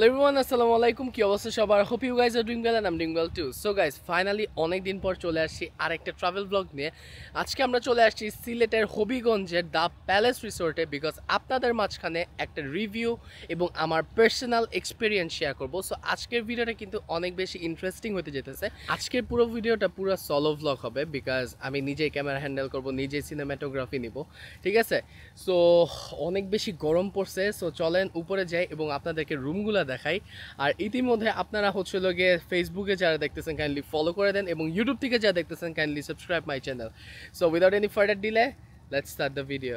Hello everyone, assalamu alaikum. কি অবস্থা সবার? Hope you guys are doing well and I'm doing well too. So guys, finally অনেক দিন পর চলে আসছি আরেকটা ট্রাভেল ব্লগ নিয়ে। আজকে আমরা চলে আসছি সিলেটের হবিগঞ্জের দ্য প্যালেস রিসোর্টে বিকজ আপনাদের মাঝখানে একটা রিভিউ এবং আমার পার্সোনাল এক্সপিরিয়েন্স শেয়ার করব। সো আজকের ভিডিওটা কিন্তু অনেক বেশি ইন্টারেস্টিং হতে যেতেছে। আজকের পুরো ভিডিওটা পুরো সলো ব্লগ হবে বিকজ আমি নিজেই ক্যামেরা হ্যান্ডেল করব, নিজেই সিনেমাটোগ্রাফি নিব, ঠিক আছে? সো অনেক বেশি গরম পড়ছে। সো চলেন উপরে যাই এবং আপনাদেরকে রুমগুলো দেখাই। আর ইতিমধ্যে আপনারা হচ্ছিল গিয়ে ফেসবুকে যারা দেখতেছেন কাইন্ডলি ফলো করে দেন এবং ইউটিউব থেকে যারা দেখতেছেন kindly subscribe my channel. So without any further delay let's start the video.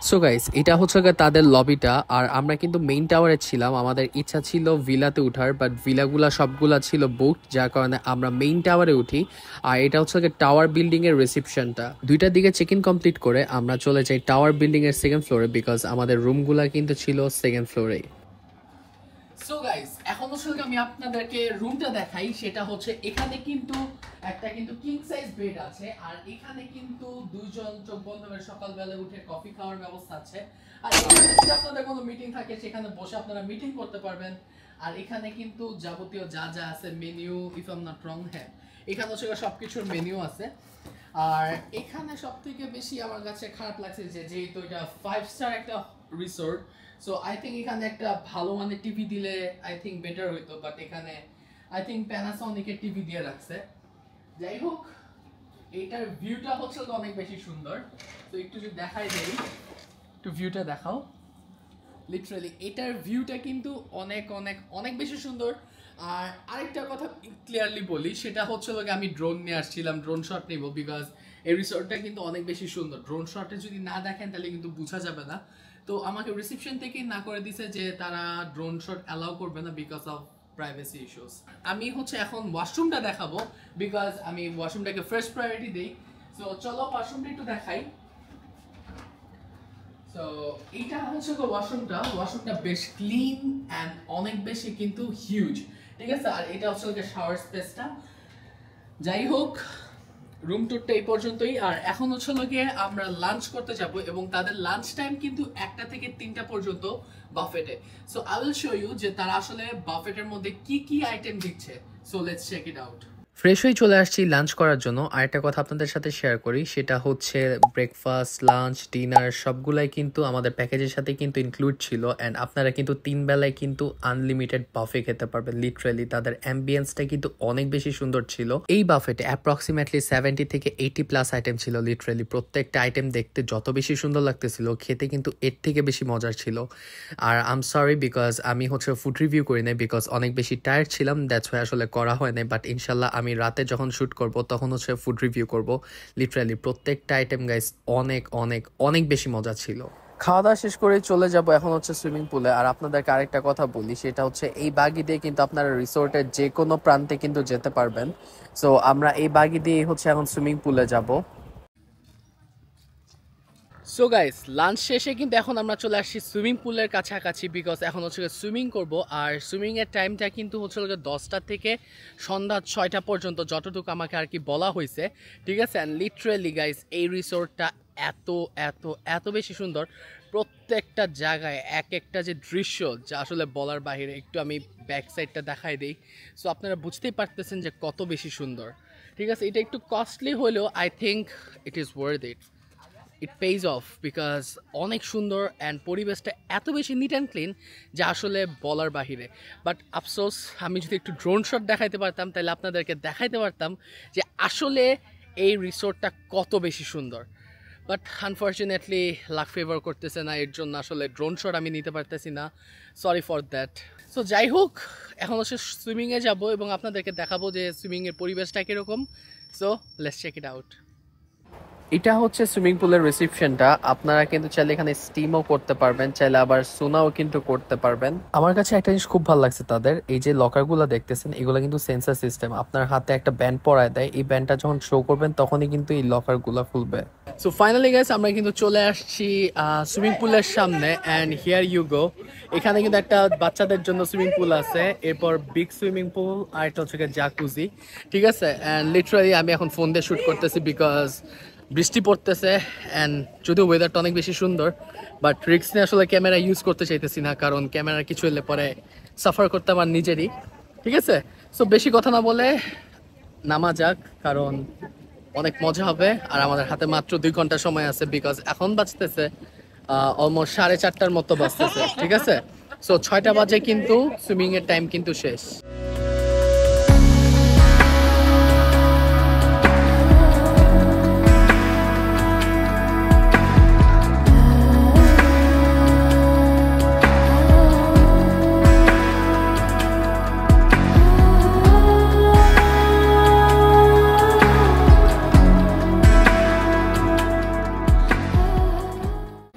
So guys, এটা হচ্ছে তাদের লবিটা। আর আমরা কিন্তু মেইন টাওয়ারে ছিলাম, আমাদের ইচ্ছা ছিল ভিলাতে উঠার, বাট ভিলাগুলা সবগুলা ছিল বুক, যার কারণে আমরা মেইন টাওয়ারে উঠি। আর এটা হচ্ছে টাওয়ার বিল্ডিং এর রিসেপশনটা। 2টার দিকে চেক ইন কমপ্লিট করে আমরা চলে যাই টাওয়ার বিল্ডিং এর সেকেন্ড ফ্লোরে বিকজ আমাদের রুমগুলা কিন্তু ছিল সেকেন্ড ফ্লোরে। সো গাইস, এখন আসলে আমি আপনাদেরকে রুমটা দেখাই। সেটা হচ্ছে এখানে কিন্তু একটা কিং সাইজ বেড আছে আর এখানে কিন্তু দুইজন চোখ বন্ধ করে সকালবেলা উঠে কফি খাওয়ার ব্যবস্থা আছে। আর এখানে যদি আপনাদের কোনো মিটিং থাকে সেখানে বসে আপনারা মিটিং করতে পারবেন। আর এখানে কিন্তু যাবতীয় যা যা আছে menu, if I am not wrong, হ্যাঁ এখানে হচ্ছে সবকিছুর মেনু আছে। আর এখানে সবথেকে বেশি আমার কাছে খারাপ লাগছে যেহেতু এটা 5 স্টার একটা রিসোর্ট, সো আই থিঙ্ক এখানে একটা ভালো মানের টিভি দিলে আই থিঙ্ক বেটার হইতো, বাট এখানে আই থিঙ্ক প্যানাসোনিকের টিভি দিয়ে রাখছে। যাই হোক, এইটার ভিউটা হচ্ছে অনেক বেশি সুন্দর। তো একটু যদি দেখাই দেই, একটু ভিউটা দেখাও। লিটারালি এটার ভিউটা কিন্তু অনেক অনেক অনেক বেশি সুন্দর। আর আরেকটা কথা ক্লিয়ারলি বলি, সেটা হচ্ছে আমি ড্রোন নিয়ে আসছিলাম, ড্রোন শট নেব বিকজ এই রিসোর্টটা কিন্তু অনেক বেশি সুন্দর। ড্রোন শটে যদি না দেখেন তাহলে কিন্তু বোঝা যাবে না। তো আমাকে রিসেপশন থেকেই না করে দিছে যে তারা ড্রোন শট অ্যালাউ করবে না বিকজ অফ প্রাইভেসি ইস্যুস। আমি হচ্ছে এখন ওয়াশরুমটা দেখাবো বিকজ আমি ওয়াশরুমটাকে ফার্স্ট প্রায়োরিটি দিই। সো চলো ওয়াশরুমটা একটু দেখাই। সো এইটা হচ্ছে ওয়াশরুমটা বেশ ক্লিন অ্যান্ড অনেক বেশি কিন্তু হিউজ, ঠিক আছে? আর এটা হচ্ছে শাওয়ার স্পেসটা। যাই হোক, রুম টুরটা এই পর্যন্তই। আর এখন হচ্ছে গিয়ে আমরা লাঞ্চ করতে যাব এবং তাদের লাঞ্চ টাইম কিন্তু 1টা থেকে 3টা পর্যন্ত বাফেটে। So I will show you যে তারা আসলে বাফেটের মধ্যে কি কি আইটেম দিচ্ছে। So let's check it out. Fresh হয়ে চলে আসছি লাঞ্চ করার জন্য। আর একটা কথা আপনাদের সাথে শেয়ার করি, সেটা হচ্ছে ব্রেকফাস্ট, লাঞ্চ, ডিনার সবগুলাই কিন্তু আমাদের প্যাকেজের সাথে কিন্তু ইনক্লুড ছিল। অ্যান্ড আপনারা কিন্তু 3 বেলায় কিন্তু আনলিমিটেড বাফে খেতে পারবেন। লিটারালি তাদের অ্যাম্বিয়েন্সটা কিন্তু অনেক বেশি সুন্দর ছিল। এই বাফেটে অ্যাপ্রক্সিমেটলি 70 থেকে 80+ আইটেম ছিল। লিটারালি প্রত্যেকটা আইটেম দেখতে যত বেশি সুন্দর লাগতেছিল, খেতে কিন্তু এর থেকে বেশি মজার ছিল। আর আই এম সরি বিকজ আমি হচ্ছে ফুড রিভিউ করি নাই বিকজ অনেক বেশি টায়ার্ড ছিলাম, দ্যাটস ওয়াই আসলে করা হয় নাই। বাট ইনশাল্লাহ আমি রাতে যখন শ্যুট করব তখন হচ্ছে ফুড রিভিউ করব। লিটারালি প্রত্যেকটা আইটেম গাইস অনেক অনেক অনেক বেশি মজা ছিল। খাওয়া দাওয়া শেষ করে চলে যাব এখন হচ্ছে সুইমিং পুলে। আর আপনাদেরকে আরেকটা কথা বলি, সেটা হচ্ছে এই বাগি দিয়ে কিন্তু আপনারা রিসোর্টের যে কোনো প্রান্তে কিন্তু যেতে পারবেন। সো আমরা এই বাগি দিয়ে হচ্ছে এখন সুইমিং পুলে যাব। সো গাইস, লাঞ্চ শেষে কিন্তু এখন আমরা চলে আসছি সুইমিং পুলের কাছাকাছি বিকজ এখন হচ্ছে সুইমিং করব। আর সুইমিংয়ের টাইমটা কিন্তু হচ্ছে 10টা থেকে সন্ধ্যা 6টা পর্যন্ত, যতটুকু আমাকে আর কি বলা হয়েছে, ঠিক আছে? অ্যান্ড লিটারেলি গাইস এই রিসোর্টটা এত এত এত বেশি সুন্দর। প্রত্যেকটা জায়গায় এক একটা যে দৃশ্য যা আসলে বলার বাহিরে। একটু আমি ব্যাক সাইডটা দেখাই দিই, সো আপনারা বুঝতেই পারতেছেন যে কত বেশি সুন্দর, ঠিক আছে? এটা একটু কস্টলি হলেও I think it is worth it. It page of because অনেক সুন্দর অ্যান্ড পরিবেশটা এত বেশি নিট অ্যান্ড ক্লিন যা আসলে বলার বাহিরে। বাট আফসোস, আমি যদি একটু ড্রোন শট দেখাইতে পারতাম তাহলে আপনাদেরকে দেখাইতে পারতাম যে আসলে এই রিসোর্টটা কত বেশি সুন্দর। বাট আনফর্চুনেটলি লাক ফেভার করতেছে না, এর জন্য আসলে ড্রোন শট আমি নিতে পারতেছি না। Sorry for that. সো যাই হোক, এখন হচ্ছে সুইমিংয়ে যাব এবং আপনাদেরকে দেখাবো যে সুইমিংয়ের পরিবেশটা কীরকম। So let's check it out. এটা হচ্ছে সুইমিং পুলের রিসেপশনটা। আপনারা কিন্তু চাইলে এখানে স্টিমও করতে পারবেন, চাইলে আবার সোনাও কিন্তু করতে পারবেন। আমার কাছে একটা জিনিস খুব ভালো লাগছে, তাদের এই যে লকারগুলো দেখতেছেন এগুলো কিন্তু সেন্সর সিস্টেম। আপনার হাতে একটা ব্যান্ড পরায় দেয়, এই ব্যান্ডটা যখন শো করবেন তখনই কিন্তু এই লকারগুলো খুলবে। সো ফাইনালি গাইস, আমরা কিন্তু চলে আসছি সুইমিং পুলের সামনে অ্যান্ড হিয়ার ইউ গো। এখানে কিন্তু একটা বাচ্চাদের জন্য সুইমিং পুল আছে, এরপর বিগ সুইমিং পুল, আর এটা হচ্ছে জাকুজি, ঠিক আছে? অ্যান্ড লিটারালি আমি এখন ফোন দিয়ে শ্যুট করতেছি বিকজ বৃষ্টি পড়তেছে অ্যান্ড যদিও ওয়েদারটা অনেক বেশি সুন্দর, বাট রিস্ক নিয়ে আসলে ক্যামেরা ইউজ করতে চাইতেছি না, কারণ ক্যামেরার কিছু হলে পরে সাফার করতে আমার নিজেরই, ঠিক আছে। সো বেশি কথা না বলে নামা যাক, কারণ অনেক মজা হবে। আর আমাদের হাতে মাত্র 2 ঘন্টা সময় আছে, বিকজ এখন বাজতেছে অলমোস্ট 4:30টার মতো বাজতেছে, ঠিক আছে। সো 6টা বাজে কিন্তু সুইমিং এর টাইম কিন্তু শেষ।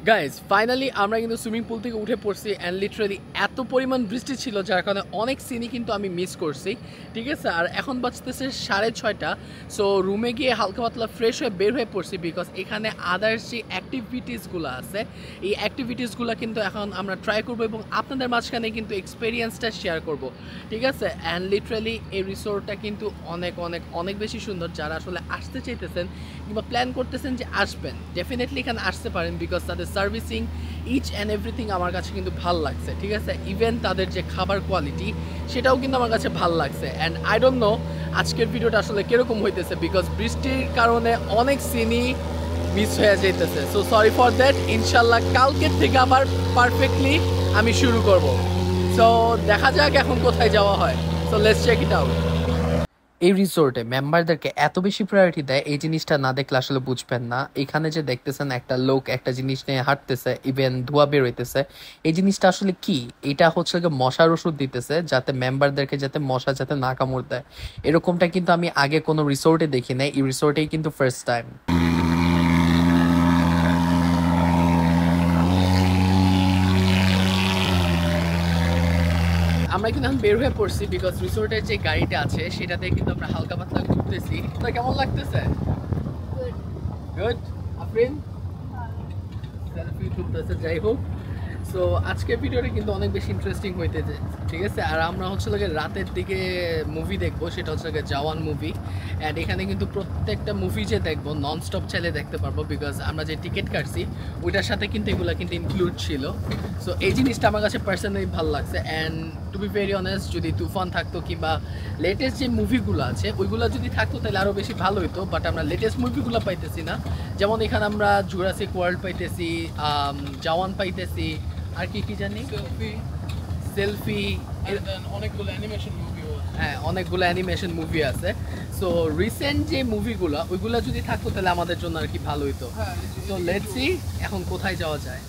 গাইজ ফাইনালি আমরা কিন্তু সুইমিং পুল থেকে উঠে পড়ছি, অ্যান্ড লিটারালি এত পরিমাণ বৃষ্টি ছিল যার কারণে অনেক সিনই কিন্তু আমি মিস করছি, ঠিক আছে। আর এখন বাজতেছে 6:30। সো রুমে গিয়ে হালকা পাতলা ফ্রেশ হয়ে বের হয়ে পড়ছি, বিকজ এখানে আদার্স যে অ্যাক্টিভিটিসগুলো আছে এই অ্যাক্টিভিটিসগুলো কিন্তু এখন আমরা ট্রাই করবো এবং আপনাদের মাঝখানে কিন্তু এক্সপিরিয়েন্সটা শেয়ার করব, ঠিক আছে। অ্যান্ড লিটারালি এই রিসোর্টটা কিন্তু অনেক অনেক অনেক বেশি সুন্দর। যারা আসলে আসতে চাইতেছেন কিংবা প্ল্যান করতেছেন যে আসবেন, ডেফিনেটলি এখানে আসতে পারেন, বিকজ তাদের সার্ভিসিং ইচ অ্যান্ড এভরিথিং আমার কাছে কিন্তু ভাল লাগছে, ঠিক আছে। ইভেন তাদের যে খাবার কোয়ালিটি সেটাও কিন্তু আমার কাছে ভাল লাগছে। অ্যান্ড আই ডোন্ট নো আজকের ভিডিওটা আসলে কীরকম হইতেছে, বিকজ বৃষ্টির কারণে অনেক সিনই মিস হয়ে যাইতেছে। So sorry for that. ইনশাল্লাহ কালকের থেকে আবার পারফেক্টলি আমি শুরু করব। সো দেখা যাক এখন কোথায় যাওয়া হয়। So let's check it out. এই রিসোর্টে মেম্বারদেরকে এত বেশি প্রায়োরিটি দেয়, এই জিনিসটা না দেখলে আসলে বুঝবেন না। এখানে যে দেখতেছেন একটা লোক একটা জিনিস নিয়ে হাঁটতেছে, ইভেন ধোঁয়া বের হইতেছে, এই জিনিসটা আসলে কি? এটা হচ্ছে মশার ওষুধ দিতেছে, যাতে মেম্বারদেরকে যাতে মশা যাতে না কামড় দেয়। এরকমটা কিন্তু আমি আগে কোনো রিসোর্টে দেখি নাই, এই রিসোর্টেই কিন্তু ফার্স্ট টাইম। আমরা কিন্তু এখন বের হয়ে পড়ছি, বিকজ রিসোর্টের যে গাড়িটা আছে সেটাতে কিন্তু আমরা হালকা পাতলা ঘুরতেছি। তো কেমন লাগতেছে? গুড। আফরিন সেলফি তুলতেছে, যাই হোক। সো আজকের ভিডিওটা কিন্তু অনেক বেশি ইন্টারেস্টিং হইতেছে, ঠিক আছে। আর আমরা হচ্ছে লাগে রাতের দিকে মুভি দেখবো, সেটা হচ্ছে লাগে জওয়ান মুভি। অ্যান্ড এখানে কিন্তু প্রত্যেকটা মুভি যে দেখবো নন স্টপ চাইলে দেখতে পারবো, বিকজ আমরা যে টিকিট কাটছি ওইটার সাথে কিন্তু এগুলো কিন্তু ইনক্লুড ছিল। সো এই জিনিসটা আমার কাছে পার্সোনালি ভালো লাগছে। And to be very honest, যদি তুফান থাকতো কিংবা লেটেস্ট যে মুভিগুলো আছে ওইগুলো যদি থাকতো তাহলে আরও বেশি ভালো হতো, বাট আমরা লেটেস্ট মুভিগুলো পাইতেছি না। যেমন এখানে আমরা জুরাসিক ওয়ার্ল্ড পাইতেছি, জওয়ান পাইতেছি, আর কি কি জানি, সেলফি, অনেকগুলো অ্যানিমেশন মুভি, হ্যাঁ অনেকগুলো অ্যানিমেশন মুভি আছে। সো রিসেন্ট যে মুভিগুলো ওইগুলো যদি থাকতো তাহলে আমাদের জন্য আর কি ভালো হতো। তো লেটস সি এখন কোথায় যাওয়া যায়।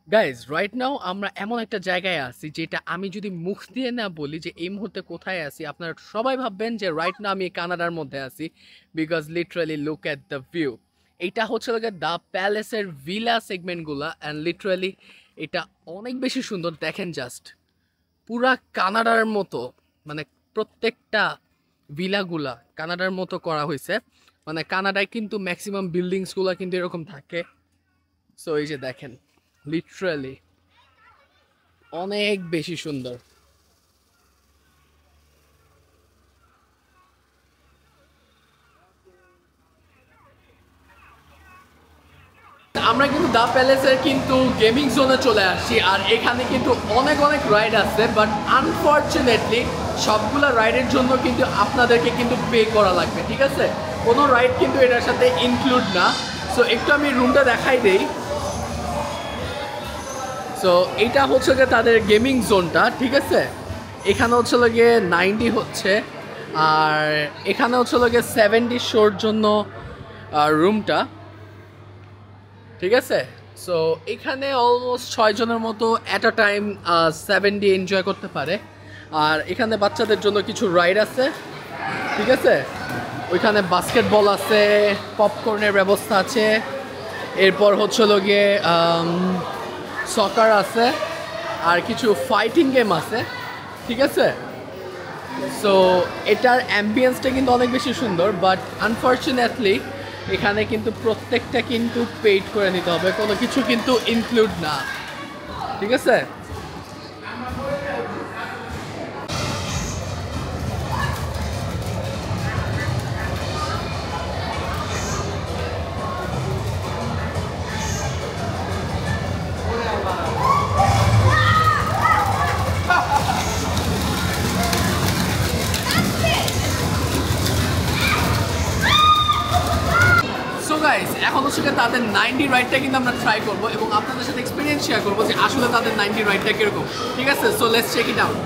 গাইজ রাইট নাও আমরা এমন একটা জায়গায় আছি যেটা আমি যদি মুখ দিয়ে না বলি যে এই মুহূর্তে কোথায় আছি, আপনারা সবাই ভাববেন যে রাইট নাও আমি কানাডার মধ্যে আছি, because literally look at the view. এটা হচ্ছে লাগে দ্য প্যালেসের ভিলা সেগমেন্টগুলো, অ্যান্ড লিটারালি এটা অনেক বেশি সুন্দর। দেখেন জাস্ট পুরা কানাডার মতো, মানে প্রত্যেকটা ভিলাগুলা কানাডার মতো করা হয়েছে। মানে কানাডায় কিন্তু ম্যাক্সিমাম বিল্ডিংসগুলো কিন্তু এরকম থাকে। সো এই যে দেখেন লিটারালি অনেক বেশি সুন্দর। আমরা কিন্তু দা প্যালেসের কিন্তু গেমিং জোনে চলে আসছি, আর এখানে কিন্তু অনেক অনেক রাইড আছে, বাট আনফর্চুনেটলি সবগুলা রাইডের জন্য কিন্তু আপনাদেরকে কিন্তু পে করা লাগবে, ঠিক আছে? কোনো রাইড কিন্তু এটার সাথে ইনক্লুড না। সো একটু আমি রুমটা দেখাই দেই। সো এইটা হচ্ছে গিয়ে তাদের গেমিং জোনটা, ঠিক আছে? এখানে হচ্ছে গিয়ে 90 হচ্ছে, আর এখানে হচ্ছে গিয়ে 70 শোর জন্য রুমটা, ঠিক আছে? সো এখানে অলমোস্ট 6 জনের মতো অ্যাট আ টাইম 70 এনজয় করতে পারে। আর এখানে বাচ্চাদের জন্য কিছু রাইড আছে, ঠিক আছে? ওইখানে বাস্কেটবল আছে, পপকর্নের ব্যবস্থা আছে, এরপর হচ্ছে গিয়ে সকার আছে, আর কিছু ফাইটিং গেম আছে, ঠিক আছে? সো এটার অ্যাম্বিয়েন্সটা কিন্তু অনেক বেশি সুন্দর, বাট আনফর্চুনেটলি এখানে কিন্তু প্রত্যেকটা কিন্তু পেইড করে নিতে হবে, কোনো কিছু কিন্তু ইনক্লুড না, ঠিক আছে? সো গাইস, এখন হচ্ছে তাদের 90 রাইডটা কিন্তু আমরা ট্রাই করবো এবং আপনাদের সাথে এক্সপিরিয়েন্স শেয়ার করবো যে আসলে তাদের 90 রাইডটা কিরকম, ঠিক আছে? So let's check it out.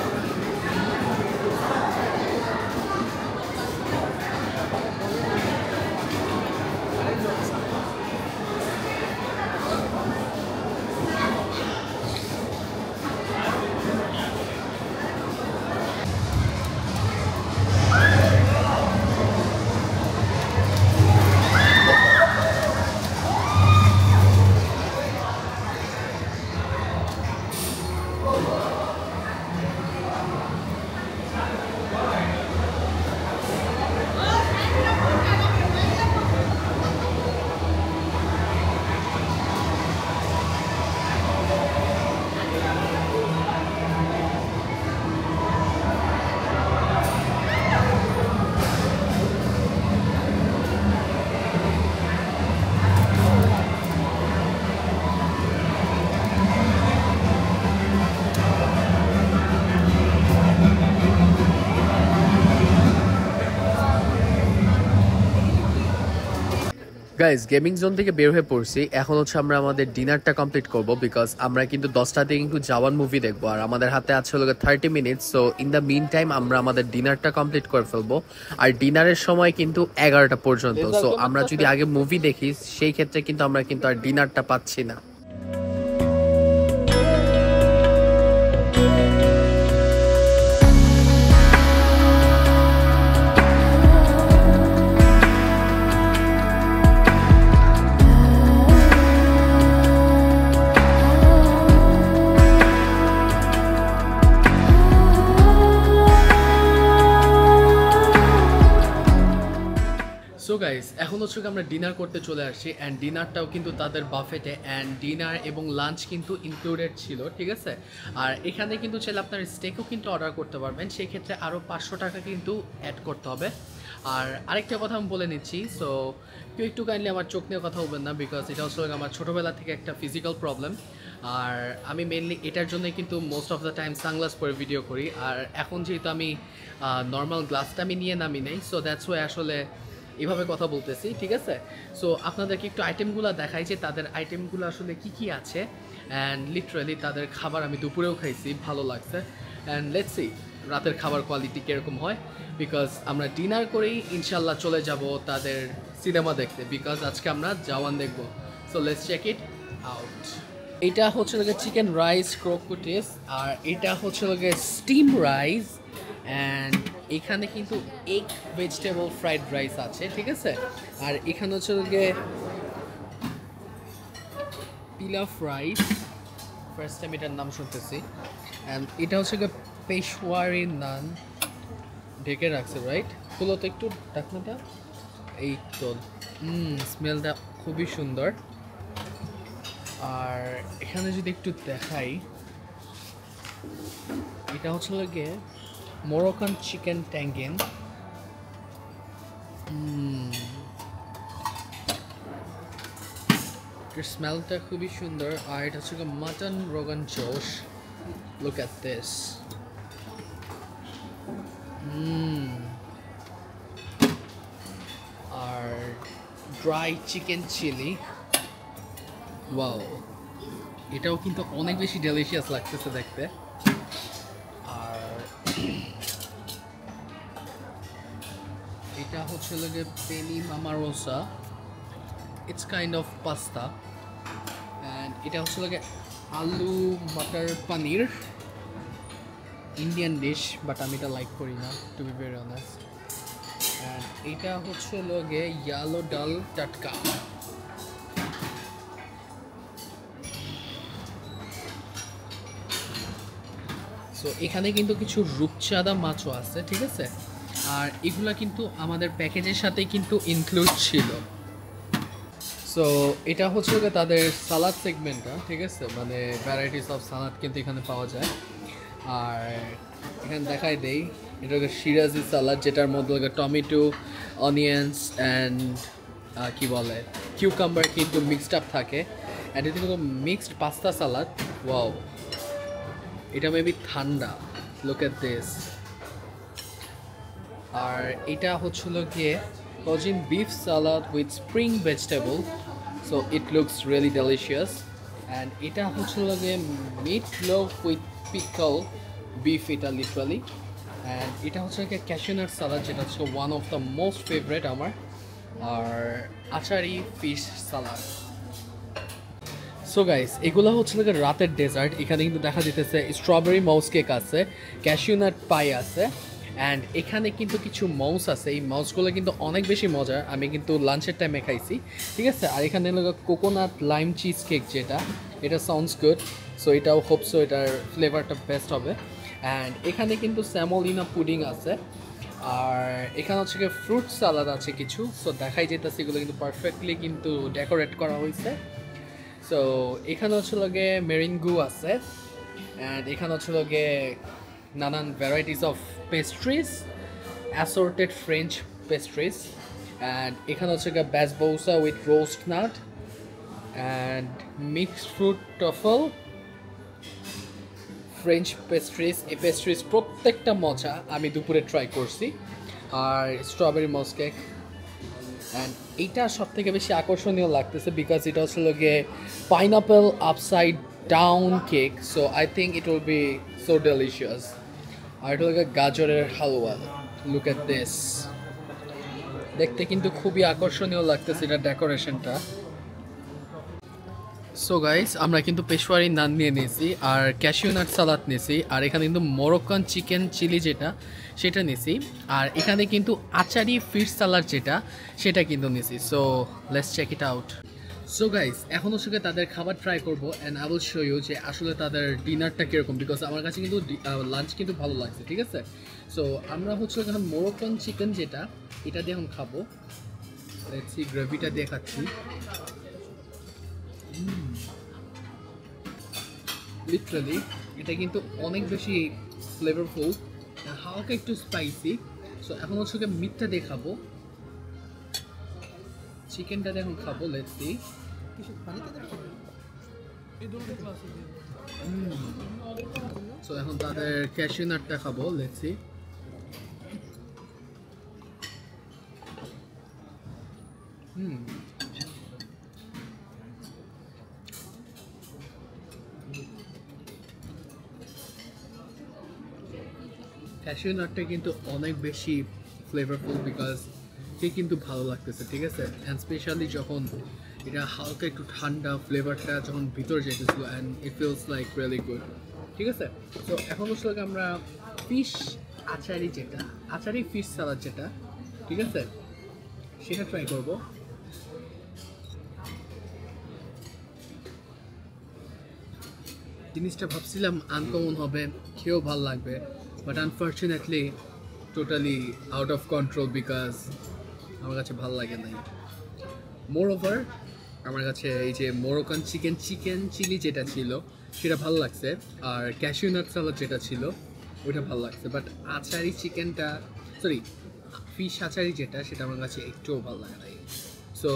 Guys, gaming zone থেকে বের হয়ে পড়ছি, এখন হচ্ছে আমরা আমাদের ডিনারটা কমপ্লিট করব, বিকজ আমরা কিন্তু 10টাতে কিন্তু জওয়ান মুভি দেখবো, আর আমাদের হাতে আছে হলো 30 minutes. So in the meantime আমরা আমাদের ডিনারটা কমপ্লিট করে ফেলবো, আর ডিনারের সময় কিন্তু 11টা পর্যন্ত। সো আমরা যদি আগে মুভি দেখি সেই ক্ষেত্রে কিন্তু আমরা কিন্তু আর ডিনারটা পাচ্ছি না। সো গাইস, এখন হচ্ছে আমরা ডিনার করতে চলে আসছি, অ্যান্ড ডিনারটাও কিন্তু তাদের বাফেটে, অ্যান্ড ডিনার এবং লাঞ্চ কিন্তু ইনক্লুডেড ছিল, ঠিক আছে? আর এখানে কিন্তু চাইলে আপনার স্টেকও কিন্তু অর্ডার করতে পারবেন, সেই ক্ষেত্রে আরও 500 টাকা কিন্তু অ্যাড করতে হবে। আর আরেকটা কথা আমি বলে নিচ্ছি, সো কেউ একটু কাইন্ডলি আমার চোখ নিয়ে কথা বলবেন না, বিকজ এটা হচ্ছে আমার ছোটোবেলা থেকে একটা ফিজিক্যাল প্রবলেম, আর আমি মেনলি এটার জন্যই কিন্তু most of the time sunglass পরে ভিডিও করি। আর এখন যেহেতু আমি নর্মাল গ্লাসটা আমি নিয়ে নামি নেই, সো দ্যাটস ওয়াই আসলে এভাবে কথা বলতেছি, ঠিক আছে? সো আপনাদেরকে একটু আইটেমগুলো দেখাই যে তাদের আইটেমগুলো আসলে কি কি আছে, অ্যান্ড লিটারালি তাদের খাবার আমি দুপুরেও খাইছি, ভালো লাগছে। অ্যান্ড লেটস সি রাতের খাবার কোয়ালিটি কীরকম হয়, বিকজ আমরা ডিনার করেই ইনশাল্লাহ চলে যাব তাদের সিনেমা দেখতে, বিকজ আজকে আমরা জওয়ান দেখব। So let's check it out. এটা হচ্ছে লোকে চিকেন রাইস ক্রোকুটিস, আর এটা হচ্ছে লোকে স্টিম রাইস, অ্যান্ড এখানে কিন্তু এগ ভেজিটেবল ফ্রাইড রাইস আছে, ঠিক আছে? আর এখানে হচ্ছে লোকে পিলাফ রাইস, ফার্স্ট টাইম এটার নাম শুনতেছি। অ্যান্ড এটা হচ্ছে গিয়ে পেশওয়ারি নান, ঢেকে রাখছে, রাইট? খুলো তো একটু ঢাকনাটা, এই তো স্মেলটা খুবই সুন্দর। আর এখানে যদি একটু দেখাই, এটা হচ্ছে লাগে মরোকান চিকেন ট্যাঙ্গিন। এর স্মেলটা খুবই সুন্দর। আর এটা হচ্ছে mutton rogan josh. Look at this. আর ড্রাই চিকেন চিলি। ওয়াও, এটাও কিন্তু অনেক বেশি ডেলিশিয়াস লাগতেছে দেখতে। আর এটা হচ্ছে লাগে পেনি মামারোসা। It's kind of pasta. And এটা হচ্ছে লাগে আলু মাটার পানির ইন্ডিয়ান ডিশ, বাট আমি এটা লাইক করি না, to be very honest. And এটা হচ্ছে লাগে ইয়ালো ডাল টাটকা। সো এখানে কিন্তু কিছু রূপচাঁদা মাছও আছে, ঠিক আছে। আর এগুলা কিন্তু আমাদের প্যাকেজের সাথেই কিন্তু ইনক্লুড ছিল। সো এটা হচ্ছে তাদের সালাদ সেগমেন্টটা, ঠিক আছে, মানে ভ্যারাইটিস অফ সালাদ কিন্তু এখানে পাওয়া যায়। আর এখানে দেখাই দেই, এটা হচ্ছে সিরাজি সালাদ, যেটার মধ্যে টমেটো, অনিয়ন্স অ্যান্ড কী বলে কিউকাম্বার কিন্তু মিক্সড আপ থাকে। অ্যান্ড এটা কিন্তু মিক্সড পাস্তা সালাদ। ওয়াও, এটা মেবি ঠান্ডা। Look at this. আর এটা হচ্ছিল গিয়ে কোজিন beef salad with spring vegetable. So it looks really delicious. And এটা হচ্ছিল গিয়ে meat loaf with pickle beef, এটা লিটারালি। অ্যান্ড এটা হচ্ছে গিয়ে ক্যাশিউনাট সালাদ, যেটা হচ্ছে one of the most favourite আমার। আর আচারি ফিশ সালাদ। সো গাইস, এগুলো হচ্ছে লাগে রাতের ডেজার্ট। এখানে কিন্তু দেখা যেতেছে স্ট্রবেরি মাউস কেক আছে, ক্যাশিউনাট পাই আছে, অ্যান্ড এখানে কিন্তু কিছু মাউস আছে। এই মাউসগুলো কিন্তু অনেক বেশি মজার, আমি কিন্তু লাঞ্চের টাইমে খাইছি, ঠিক আছে। আর এখানে কোকোনাট লাইম চিজ কেক, যেটা এটা সাউন্ডস গুড। সো এটাও হোপসো এটার ফ্লেভারটা বেস্ট হবে। অ্যান্ড এখানে কিন্তু স্যামোলিনা পুডিং আছে। আর এখানে হচ্ছে গিয়ে ফ্রুট সালাদ আছে কিছু। সো দেখাই যেতেছে এগুলো কিন্তু পারফেক্টলি কিন্তু ডেকোরেট করা হয়েছে। সো এখানে হচ্ছে লগে মেরিনগু আছে। অ্যান্ড এখানে হচ্ছে লগে নানান varieties of pastries, assorted French pastries. And এখানে হচ্ছে গিয়ে ব্যাসবৌসা with roast nut and mixed fruit trifle French pastries. এই পেস্ট্রিজ প্রত্যেকটা মজা, আমি দুপুরে ট্রাই করছি। আর স্ট্রবেরি মস কেক। অ্যান্ড এইটা সব থেকে বেশি আকর্ষণীয় লাগতেছে বিকজ এটা হচ্ছে গিয়ে pineapple upside down cake. So I think it will be so delicious. আর এটা হলো গাজরের হালুয়া। Look at this. দেখতে কিন্তু খুবই আকর্ষণীয় লাগতেছে এটা ডেকোরেশনটা। সো গাইস, আমরা কিন্তু পেশোয়ারি নান নিয়ে নিয়েছি আর ক্যাশিউনাট সালাদ নিয়েছি। আর এখানে কিন্তু মরক্কান চিকেন চিলি যেটা সেটা নিয়েছি। আর এখানে কিন্তু আচারি ফিশ সালাদ যেটা সেটা কিন্তু নিয়েছি। So let's check it out. So guys, এখন হচ্ছে তাদের খাবার ট্রাই করবো and I will show you যে আসলে তাদের ডিনারটা কীরকম, বিকজ আমার কাছে কিন্তু লাঞ্চ কিন্তু ভালো লাগছে, ঠিক আছে। সো আমরা হচ্ছে এখন মরক্কান চিকেন যেটা এটা দিয়ে এখন খাবো। দেখছি গ্রেভিটা দিয়ে খাচ্ছি। লিটারালি এটা কিন্তু অনেক বেশি ফ্লেভারফুল, হালকা একটু স্পাইসি। সো এখন হচ্ছে মিটটা দিয়ে খাবো, চিকেনটা দিয়ে এখন খাবো। Let's see. সো এখন তাদের ক্যাশিউনাটটা খাবো। Let's see. ক্যাশিউনাটটা কিন্তু অনেক বেশি ফ্লেভারফুল বিকজ কে কিন্তু ভালো লাগতেছে, ঠিক আছে। অ্যান্ড স্পেশালি যখন এটা হালকা একটু ঠান্ডা ফ্লেভারটা যখন ভিতরে যেতেছিল and it feels like really good, ঠিক আছে। তো এখন হচ্ছে আমরা ফিশ আচারি যেটা আচারি ফিশ সালাদ যেটা, ঠিক আছে, সেটা ট্রাই করব। জিনিসটা ভাবছিলাম আনকমন হবে, খেয়েও ভালো লাগবে, but unfortunately totally out of control because আমার কাছে ভালো লাগে নাই। মোর ওভার আমার কাছে এই যে মোরোকান চিকেন চিলি যেটা ছিল সেটা ভালো লাগছে, আর ক্যাশিউ নাট সালাদ যেটা ছিল ওইটা ভালো লাগছে, বাট আচারি চিকেনটা, সরি ফিশ আচারি যেটা, সেটা আমার কাছে একটুও ভালো লাগে নাই। সো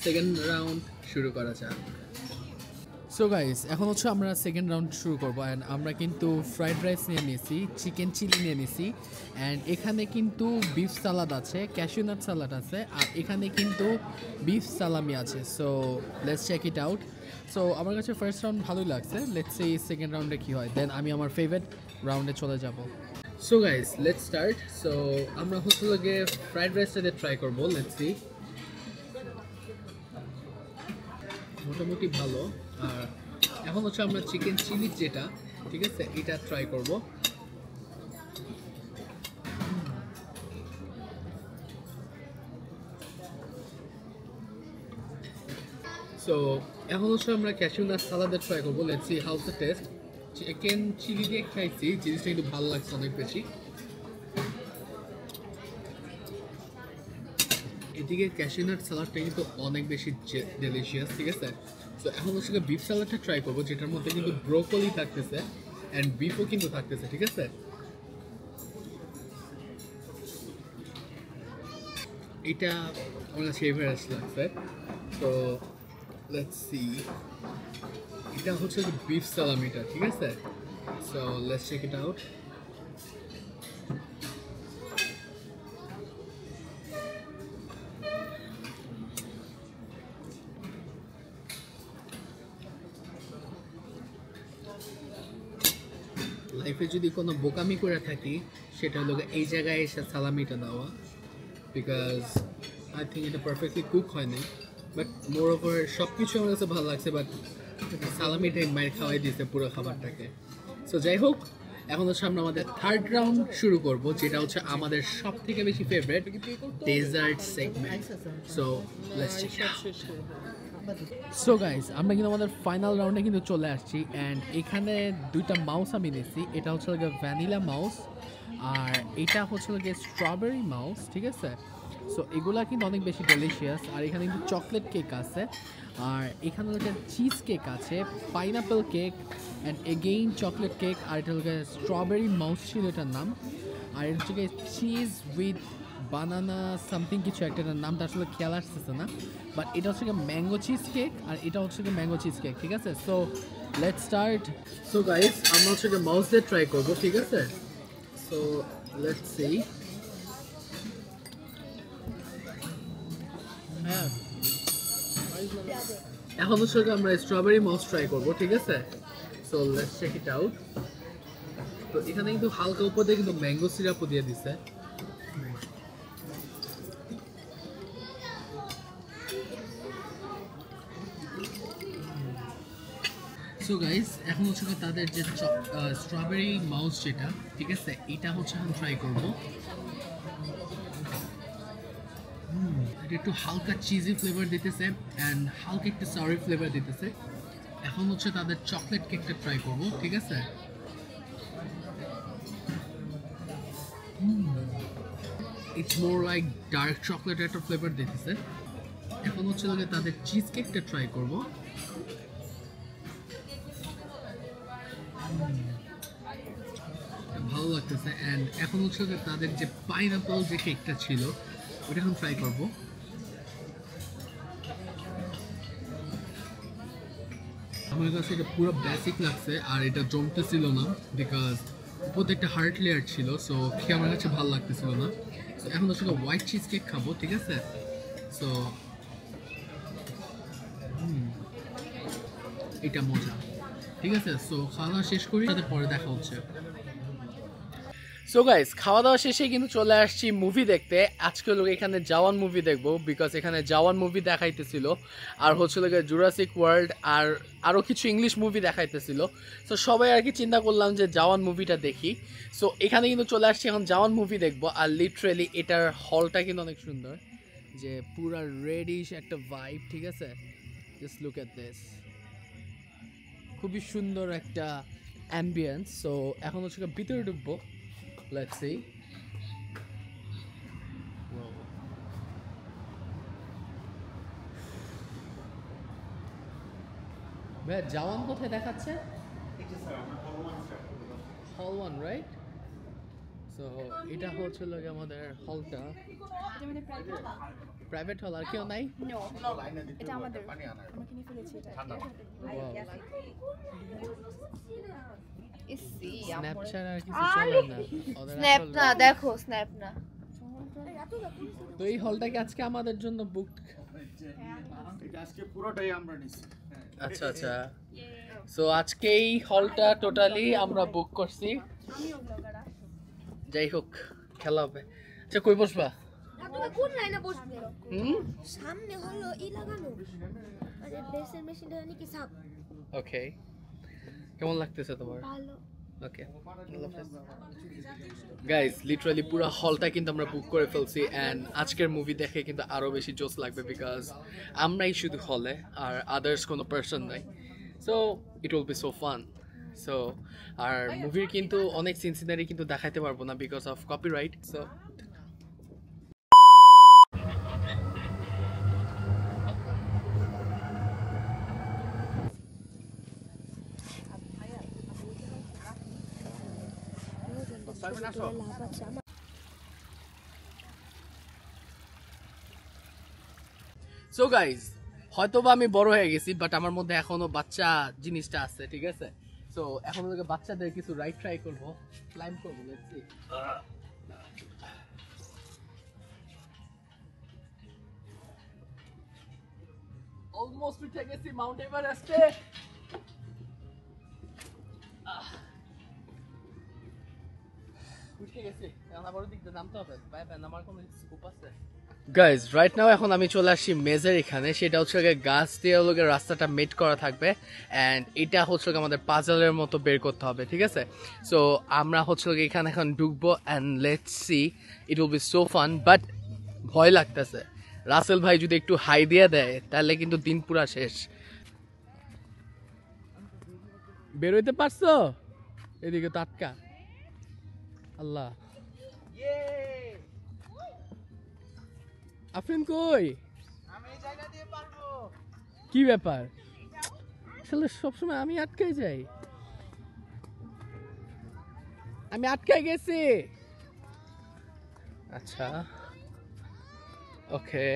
সেকেন্ড রাউন্ড শুরু করা যাক। সো গাইস, এখন হচ্ছে আমরা সেকেন্ড রাউন্ড শুরু করবো। অ্যান্ড আমরা কিন্তু ফ্রাইড রাইস নিয়ে নিয়েছি, চিকেন চিলি নিয়ে নিয়েছি, অ্যান্ড এখানে কিন্তু বিফ সালাদ আছে, ক্যাশিউ নাট সালাদ আছে, আর এখানে কিন্তু বিফ সালামি আছে। So let's check it out. So আমার কাছে ফার্স্ট রাউন্ড ভালোই লাগছে, লেটস সি সেকেন্ড রাউন্ডে কী হয়, দেন আমি আমার ফেভারিট রাউন্ডে চলে যাব। So guys, let's start. So আমরা হচ্ছে লগে ফ্রাইড রাইসটা ট্রাই করবো, লেটস সি। মোটামুটি ভালো। আর এখন হচ্ছে আমরা চিকেন চিলি যেটা, ঠিক আছে, এটা ট্রাই করব। সো এখন হচ্ছে আমরা ক্যাশিউ নাট সালাদে ট্রাই করবো, let's see how the taste. Chicken chilli দিয়ে খাইছি, জিনিসটা কিন্তু ভালো লাগছে অনেক বেশি। এদিকে ক্যাশিউ নাট সালাডটা কিন্তু অনেক বেশি ডেলিশিয়াস, ঠিক আছে। তো এখন হচ্ছে বিফ সালাডটা ট্রাই করবো, যেটার মধ্যে কিন্তু ব্রোকলি থাকতেছে অ্যান্ড বিফও কিন্তু থাকতেছে, ঠিক আছে। এটা আমার কাছে ফেভারিট লাগছে। তো লেটস সি, এটা হচ্ছে বিফ সালামিটা, ঠিক আছে। So let's check it out. লাইফে যদি কোনো বোকামি করে থাকি সেটা হলো এই জায়গায় এসে সালামিটা দেওয়া, বিকজ আই থিঙ্ক এটা পারফেক্টলি কুক হয়নি, বাট মোর ওভার সব কিছু আমার কাছে ভালো লাগছে, বাট সালামিটাই মায়ের খাওয়াই দিয়েছে পুরো খাবারটাকে। সো যাই হোক, এখন হচ্ছে আমরা আমাদের থার্ড রাউন্ড শুরু করব, যেটা হচ্ছে আমাদের সব থেকে বেশি favourite dessert segment. So let's check it out. So guys, আমরা কিন্তু আমাদের ফাইনাল রাউন্ডে কিন্তু চলে আসছি, অ্যান্ড এখানে দুইটা মাউস আমি নিয়েছি। এটা হচ্ছে ভ্যানিলা মাউস, আর এটা হচ্ছে স্ট্রবেরি মাউস, ঠিক আছে। সো এগুলা কিন্তু অনেক বেশি ডেলিশিয়াস। আর এখানে কিন্তু চকলেট কেক আছে, আর এখানে হচ্ছে চিজ কেক আছে, pineapple cake, and again chocolate cake, আর এটা হচ্ছে স্ট্রবেরি মাউস ছিল এটার নাম। আর এটা হচ্ছে চিজ উইথ বানানা সামথিং কিছু একটা, নামটা আসলে খেয়াল আসতেছে না, বাট এটা হচ্ছে ম্যাঙ্গো চিজ কেক, আর এটা হচ্ছে ম্যাঙ্গো চিজ কেক, ঠিক আছে। So let's start. So guys, আমরা হচ্ছে মাউস দিয়ে ট্রাই করবো, ঠিক আছে। So let's see. হ্যাঁ, এখন হচ্ছে আমরা স্ট্রবেরি মাউস ট্রাই করবো, ঠিক আছে। So let's check it out. তো এখানে কিন্তু হালকা উপর দিয়ে কিন্তু ম্যাঙ্গো সিরাপও দিয়ে দিছে। সো গাইস, এখন হচ্ছে তাদের যে স্ট্রবেরি মাউস যেটা, ঠিক আছে, এটা হচ্ছে এখন ট্রাই করবো। এটা একটু হালকা চিজি ফ্লেভার দিতেছে অ্যান্ড হালকা একটু সরি ফ্লেভার দিতেছে। এখন হচ্ছে তাদের চকলেট কেকটা ট্রাই করবো, ঠিক আছে। It's more like dark chocolate একটা ফ্লেভার দিতেছে। এখন হচ্ছে তাদের চিজ কেকটা ট্রাই করবো। ভালো লাগতেছে। অ্যান্ড এখন হচ্ছে তাদের যে পাইনাপল যে কেকটা ছিল ওটা এখন ট্রাই করবো। আমার কাছে এটা পুরো বেসিক লাগছে, আর এটা জমতেছিল না, বিকজ প্রত্যেকটা হার্ট লেয়ার ছিল। সো খেয়ে আমার কাছে ভালো লাগতেছিল না। সো এখন হচ্ছে হোয়াইট চিজ কেক খাবো, ঠিক আছে। সো এটা মজা, ঠিক আছে। সো খাওয়া দাওয়া শেষ করি, তাদের পরে দেখা হচ্ছে। সো গাইস, খাওয়া দাওয়া শেষে কিন্তু চলে আসছি মুভি দেখতে। আজকে লোক এখানে জওয়ান মুভি দেখবো, বিকজ এখানে জওয়ান মুভি দেখাইতেছিল, আর হচ্ছে জুরাসিক ওয়ার্ল্ড, আর আরও কিছু ইংলিশ মুভি দেখাইতেছিল। সো সবাই আর কি চিন্তা করলাম যে জওয়ান মুভিটা দেখি। সো এখানে কিন্তু চলে আসছি, এখন জওয়ান মুভি দেখবো। আর লিটারেলি এটার হলটা কিন্তু অনেক সুন্দর, যে পুরা রেডিশ একটা ভাইব, ঠিক আছে। জাস্ট লুক এট দিস, খুবই সুন্দর একটা অ্যাম্বিয়েন্স। সো এখন হচ্ছে ভিতরে ঢুকবো, let's see. Whoa. ভাই জাওয়ান কোথায় দেখাচ্ছে? হল 1 রাইট? সো এটা হচ্ছে লাগে আমাদের হলটা, প্রাইভেট হল। আর কেউ নাই? এটা আমাদের, আমরা কিনে ফেলেছি এটা। স্ন্যাপচ্যাট আর কিছু চলে না ওদের। স্ন্যাপ না, দেখো স্ন্যাপ না। তো এই হলটাকে আজকে আমাদের জন্য বুক, এটা আজকে পুরোটাই আমরা নিছি। আচ্ছা আচ্ছা। সো আজকে এই হলটা টোটালি আমরা বুক করছি। যাই হোক, খেলা হবে। আচ্ছা কই বসবা? কোন লাইনে বসবে? হুম, সামনে হলো ই লাগানো, মানে বেসের মেশিনটা নাকি সাপ। ওকে। কেমন লাগতেছে তোমার? ভালো। ওকে, গাইস লিটারালি পুরো হলটা কিন্তু আমরা বুক করে ফেলছি এন্ড আজকের মুভি দেখে কিন্তু আরো বেশি জোস লাগবে বিকজ আমরাই শুধু হলে আর আদার্স কোনো পারসন নাই। So it will be so fun. So আর মুভির কিন্তু অনেক সিন সিনারি কিন্তু দেখাইতে পারবো না because of copyright. So so guys, হয়তোবা আমি বড় হয়ে গেছি বাট আমার মধ্যে এখনো বাচ্চা জিনিসটা আছে, ঠিক আছে? সো এখন ওদেরকে বাচ্চাদের কিছু রাইড ট্রাই করবো, ক্লাইম্ব করবো। Let's C. অলমোস্ট উঠে গেছি মাউন্ট এভারেস্টে। উঠে গেছি, এখন আবার দিক দিয়ে নামতে হবে। ভাই নামার কোনো স্কোপ আছে? গাইজ রাইট নাও এখন আমি চলে আসছি মেজের এখানে। সেটা হচ্ছে গাছ দিয়ে লোকের রাস্তাটা মেড করা থাকবে অ্যান্ড এটা হচ্ছে আমাদের পাজলের মতো বের করতে হবে, ঠিক আছে? সো আমরা হচ্ছে এখানে এখন ঢুকবো and let's see, it will be so fun. But ভয় লাগতেছে, রাসেল ভাই যদি একটু হাই দিয়ে দেয় তাহলে কিন্তু দিন পুরা শেষ। বেরোইতে পারছো? এদিকে তো আটকা। আল্লাহ, আফরিন কই? আমি এই জায়গা দিয়ে পারবো। কি ব্যাপার? আসলে সবসময় আমি আটকাই যাই। আমি আটকাই গেছি। আচ্ছা ওকে।